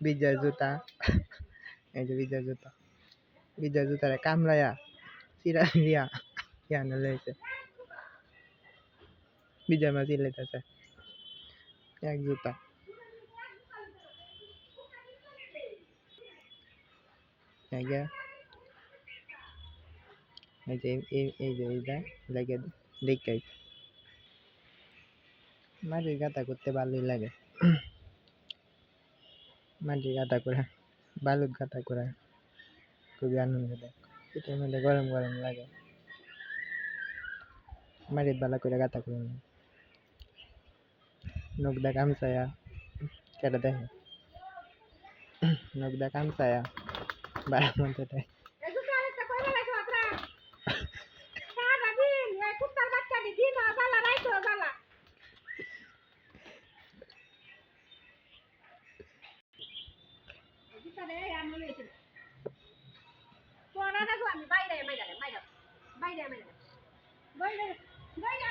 বিজয় জুতা এই যে বিজয় জুতারে কামড়াইয়া চিরা দিয়া ইয়ানো লইছে বিজয় মা চিল্লাইতেছে এক জুতা এই যে এইটা লাগে দেখাই মাটির গাঁথা করতে ভালোই লাগে মাটির গাঁথা করে বালুর গাঁথা করে খুবই আনন্দ দেয় শীতের মধ্যে গরম গরম লাগে মাটির বালা করে গাঁথা করে নখ দা কামছায়া কেটে দেখে নখ দা কামছায়া বাড়ার মধ্যে দেয় আমি বাইরে